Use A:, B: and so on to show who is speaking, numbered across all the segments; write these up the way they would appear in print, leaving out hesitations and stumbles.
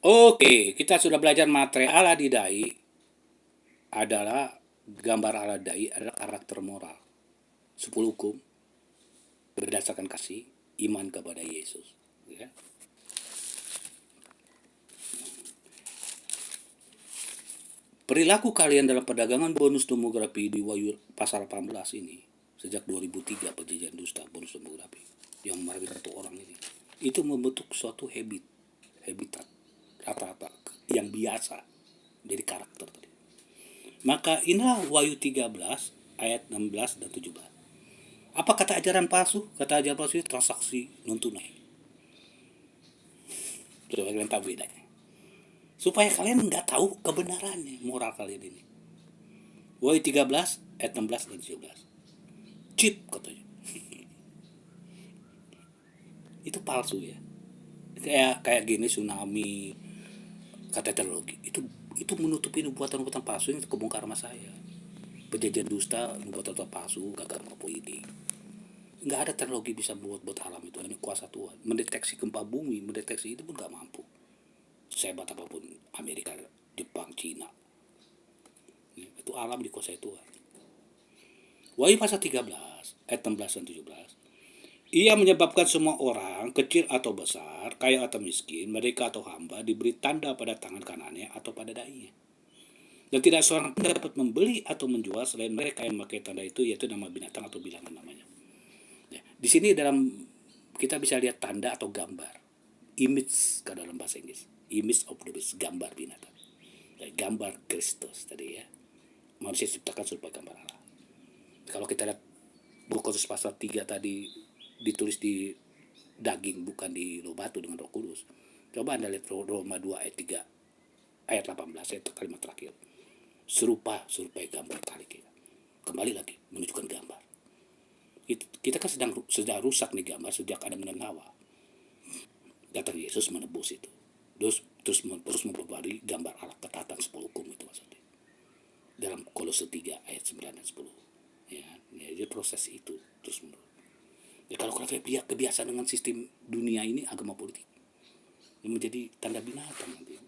A: Oke, kita sudah belajar materi ala didai adalah gambar ala dai adalah karakter moral. 10 hukum berdasarkan kasih iman kepada Yesus. Ya. Perilaku kalian dalam perdagangan bonus demografi di Wahyu pasal 18 ini sejak 2003 perjanjian dusta bonus demografi yang memerangi satu orang ini itu membentuk suatu habitat rata-rata yang biasa jadi karakter tadi. Maka inilah Wahyu 13 ayat 16 dan 17. Apa kata ajaran palsu? Kata ajaran palsu itu transaksi non tunai. Coba kalian tahu bedanya. Supaya kalian nggak tahu kebenarannya moral kalian ini. Wahyu 13 ayat 16 dan 17. Chip katanya. Itu palsu ya. Kayak gini tsunami kata teknologi. Itu menutupi nubuatan-nubuatan palsu yang kebongkar sama saya. Perjanjian dusta, nubuatan palsu, gagal politik. Nggak ada teknologi bisa buat alam itu, hanya kuasa Tuhan. Mendeteksi gempa bumi, mendeteksi itu pun nggak mampu. Sehebat apapun Amerika, Jepang, Cina, itu alam dikuasai Tuhan. Wahyu pasal 13 ayat 16 dan 17. Ia menyebabkan semua orang, kecil atau besar, kaya atau miskin, mereka atau hamba, diberi tanda pada tangan kanannya atau pada dahinya. Dan tidak seorang pun dapat membeli atau menjual selain mereka yang memakai tanda itu, yaitu nama binatang atau bilangan namanya. Ya, di sini dalam kita bisa lihat tanda atau gambar, image ke dalam bahasa Inggris, image of the beast, gambar binatang, dan gambar Kristus tadi ya. Manusia diciptakan serupa gambar Allah. Kalau kita lihat buku Korintus pasal 3 tadi ditulis di daging bukan di loh batu dengan Roh Kudus. Coba Anda lihat Roma 2 ayat 3 ayat 18 ayat kalimat terakhir. Serupai gambar kali kita. Kembali lagi menunjukkan gambar. Kita kan sedang rusak nih gambar sejak Adam dan Hawa. Datang Yesus menebus itu. Terus memperbarui gambar Allah ketaatan 10 hukum itu maksudnya. Dalam Kolose 3 ayat 9 dan 10. Ya, jadi proses itu terus menerus. Ya, kalau kita kebiasaan dengan sistem dunia ini, agama politik, yang menjadi tanda binatang nanti.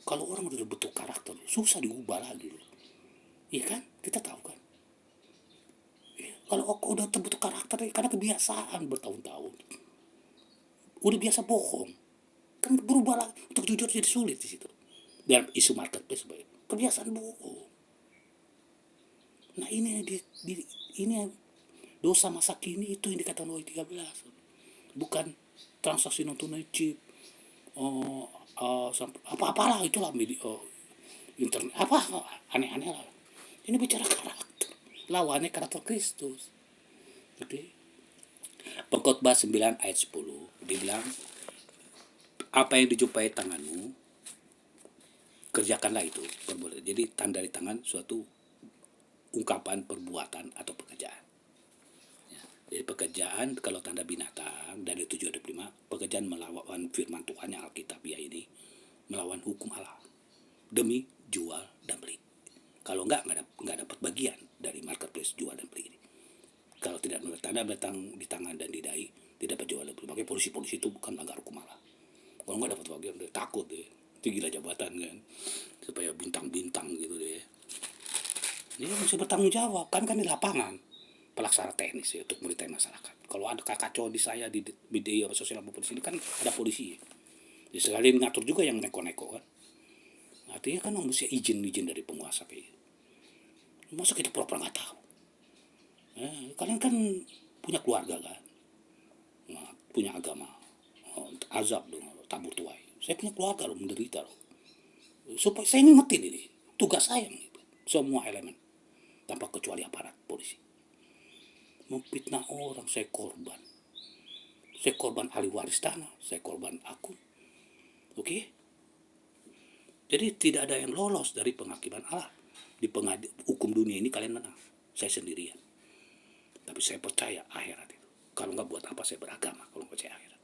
A: Kalau orang udah bentuk karakter, susah diubah lagi. Iya kan? Kita tahu kan? Ya, kalau udah terbentuk karakter, karena kebiasaan bertahun-tahun. Udah biasa bohong. Kan berubah lagi. Untuk jujur jadi sulit di situ. Dalam isu marketplace sebagai kebiasaan bohong. Nah ini dosa masa kini itu yang dikatakan Wahyu 13. Bukan transaksi non tunai chip. Apa-apalah itulah media, internet apa aneh-aneh lah. Ini bicara karakter. Lawannya karakter Kristus. Oke. Pengkhotbah 9 ayat 10 dibilang apa yang dijumpai tanganmu kerjakanlah itu. Jadi tanda di tangan suatu ungkapan perbuatan atau pekerjaan. Ya, jadi pekerjaan kalau tanda binatang dari 7 ada 5, pekerjaan melawan firman Tuhan yang Alkitabiah ini, melawan hukum Allah demi jual dan beli. Kalau enggak dapat bagian dari marketplace jual dan beli ini. Kalau tidak tanda binatang di tangan dan di dahi, tidak dapat jual dan beli. Makanya polisi itu bukan melanggar hukum Allah. Kalau enggak dapat bagian, dia takut deh. Tinggilah jabatan kan, supaya bintang-bintang gitu deh. Dia mesti bertanggung jawab kan di lapangan pelaksana teknis ya, untuk melihat masyarakat. Kalau ada kacau di saya di media sosial maupun di sini kan ada polisi. Jadi sekalian ngatur juga yang neko-neko kan. Artinya kan mesti izin dari penguasa kayak gitu. Masa kita pura-pura nggak tahu? Kalian kan punya keluarga kan, nah, punya agama, azab dong, tabur tuai. Saya punya keluarga loh, menderita loh. Supaya saya ngingetin ini tugas saya gitu. Semua elemen tanpa kecuali aparat polisi. Memfitnah orang, saya korban ahli waris tanah, saya korban akun. Oke? Jadi tidak ada yang lolos dari penghakiman Allah. Di hukum dunia ini kalian menang, saya sendirian. Tapi saya percaya akhirat itu. Kalau nggak buat apa saya beragama kalau nggak percaya akhirat.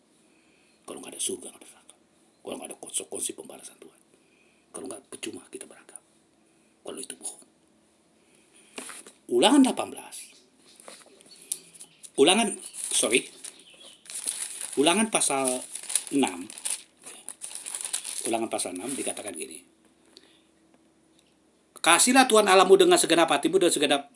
A: Kalau nggak ada surga, nggak ada neraka. Kalau nggak ada konsekuensi pembalasan Tuhan. Kalau nggak percuma kita beragama. Kalau itu bohong. Ulangan 18. Ulangan pasal 6 Ulangan pasal 6 dikatakan gini. Kasihlah Tuhan Allahmu dengan segenap hatimu dan segenap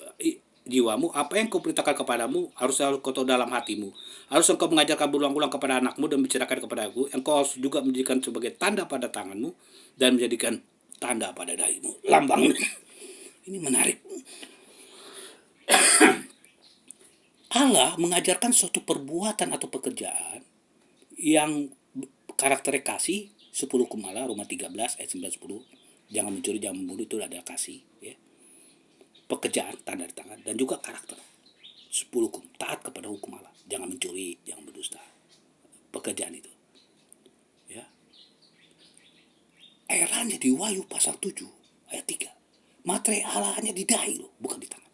A: jiwamu. Apa yang kuperintahkan kepadamu harus selalu kau tahu dalam hatimu. Harus engkau mengajarkan berulang-ulang kepada anakmu dan menceritakan kepada aku. Engkau harus juga menjadikan sebagai tanda pada tanganmu dan menjadikan tanda pada dahimu. Lambang. Ini menarik. Allah mengajarkan suatu perbuatan atau pekerjaan yang karakter kasih, 10 hukum Allah, Roma 13 ayat 9-10. Jangan mencuri, jangan membunuh, itu ada kasih, ya. Pekerjaan, tanda di tangan, dan juga karakter. 10 hukum, taat kepada hukum Allah. Jangan mencuri, jangan berdusta. Pekerjaan itu. Ya. Airnya di Wahyu pasal 7 ayat 3. Materai Allah hanya di dahi loh, bukan di tangan.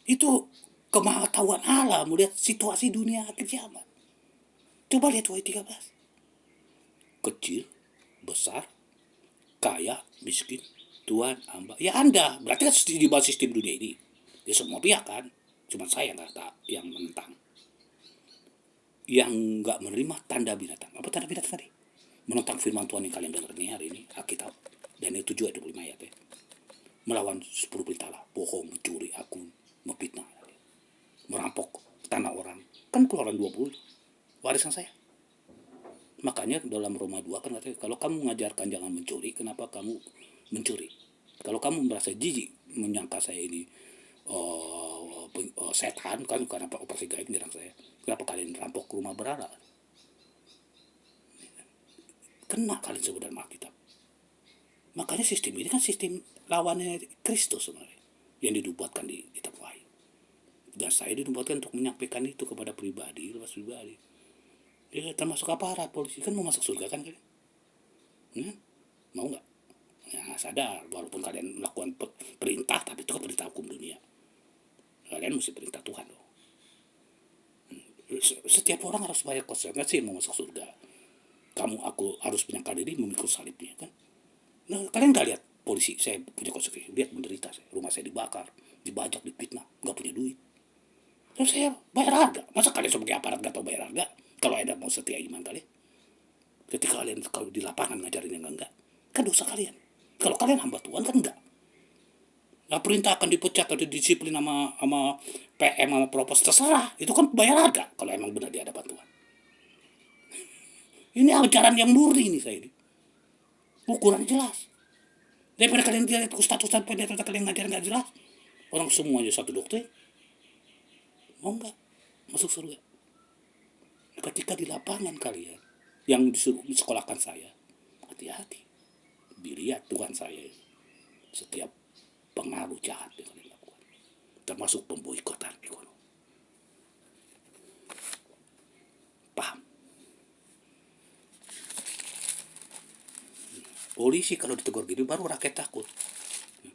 A: Itu kemahatauan Allah melihat situasi dunia akhir zaman. Coba lihat Wahyu 13. Kecil, besar, kaya, miskin, Tuhan, hamba. Ya Anda, berarti kan di bawah sistem dunia ini. Ya semua pihak kan. Cuma saya yang menentang. Yang nggak menerima tanda binatang. Apa tanda binatang tadi? Menentang firman Tuhan yang kalian dengar nih hari ini, Alkitab. Dan itu 7 ayat 25 ayat ya. Melawan 10 perintah Allah. Bohong, mencuri, akun, memfitnah. Merampok tanah orang. Kan Keluaran 20. Warisan saya. Makanya dalam Roma 2 kan katanya, kalau kamu mengajarkan jangan mencuri, kenapa kamu mencuri? Kalau kamu merasa jijik menyangka saya ini setan kan, karena operasi gaib menyerang saya, kenapa kalian rampok rumah berhala? Kena kalian sebenarnya Alkitab. Makanya sistem ini kan sistem lawannya Kristus sebenarnya yang dibuatkan di kitab Wahyu. Dan saya dibuatkan untuk menyampaikan itu kepada pribadi, lepas pribadi. Ya termasuk aparat polisi kan mau masuk surga kan kalian? Mau nggak? Ya sadar, walaupun kalian melakukan perintah, tapi itu kan perintah hukum dunia. Kalian mesti perintah Tuhan loh. Setiap orang harus bayar konsekuensi mau masuk surga. Kamu, aku harus menyangkal diri memikul salibnya kan. Nah kalian nggak lihat polisi, saya punya konsekuensi, lihat menderita saya, rumah saya dibakar, dibajak, difitnah, nggak punya duit. Terus saya bayar harga. Masa kalian sebagai aparat nggak tahu bayar harga? Kalau ada mau setia iman kalian. Ketika kalian kalau di lapangan ngajarin yang enggak, kan dosa kalian. Kalau kalian hamba Tuhan kan enggak. Nah, perintah akan dipecat atau disiplin sama PM sama propos terserah. Itu kan bayar harga kalau emang benar di hadapan Tuhan. Ini ajaran yang murni ini saya ini. Ukuran jelas. Daripada kalian lihat ustaz-ustaz pendeta kalian ngajar nggak jelas. Orang semuanya satu doktrin. Mau enggak masuk surga? Ketika di lapangan kalian yang disuruh sekolahkan saya, hati-hati. Lihat Tuhan saya setiap pengaruh jahat yang kalian lakukan, termasuk pemboikotan ekonomi. Paham? Polisi kalau ditegur gini baru rakyat takut.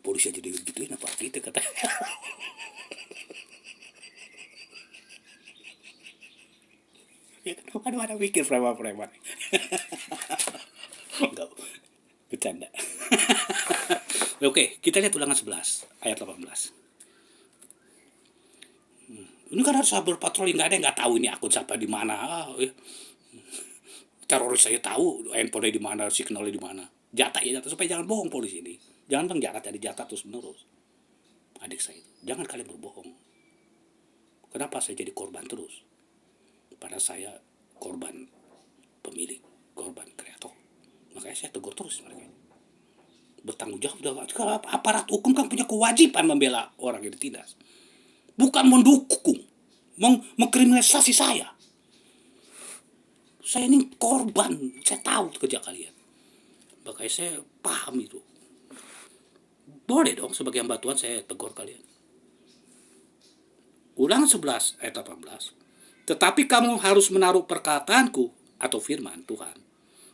A: Polisi aja digituin apa kita kata. Ya kan ada mikir preman-preman. Enggak, bercanda. Oke, kita lihat ulangan 11 ayat 18. Ini kan harus berpatroli, nggak ada yang nggak tahu ini akun siapa di mana. Teroris saya tahu handphone di mana, signalnya di mana. Jatah ya jatah, supaya jangan bohong polisi ini. Jangan bang jatah jadi jatah terus menerus. Adik saya itu, jangan kalian berbohong. Kenapa saya jadi korban terus? Padahal saya korban pemilik, korban kreator. Makanya saya tegur terus mereka. Bertanggung jawab. Kalau aparat hukum kan punya kewajiban membela orang yang ditindas. Bukan mendukung, mengkriminalisasi saya. Saya ini korban, saya tahu kerja kalian. Makanya saya paham itu. Boleh dong sebagai hamba Tuhan saya tegur kalian. Ulangan 11 ayat 18. Tetapi kamu harus menaruh perkataanku atau firman Tuhan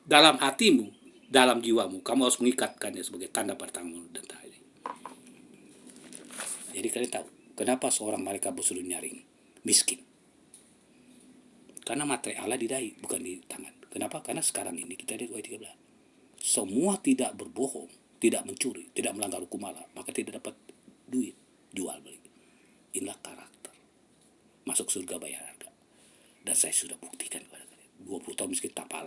A: dalam hatimu, dalam jiwamu. Kamu harus mengikatkannya sebagai tanda pada tanganmu dan tanganmu. Jadi kalian tahu kenapa seorang malaikat bersuruh nyaring miskin? Karena materai Allah di dahi, bukan di tangan. Kenapa? Karena sekarang ini kita lihat ayat 13. Semua tidak berbohong, tidak mencuri, tidak melanggar hukum Allah, maka tidak dapat duit, jual beli. Inilah karakter. Masuk surga bayar harga. Dan saya sudah buktikan kepada kalian. 20 tahun miskin tanpa Allah.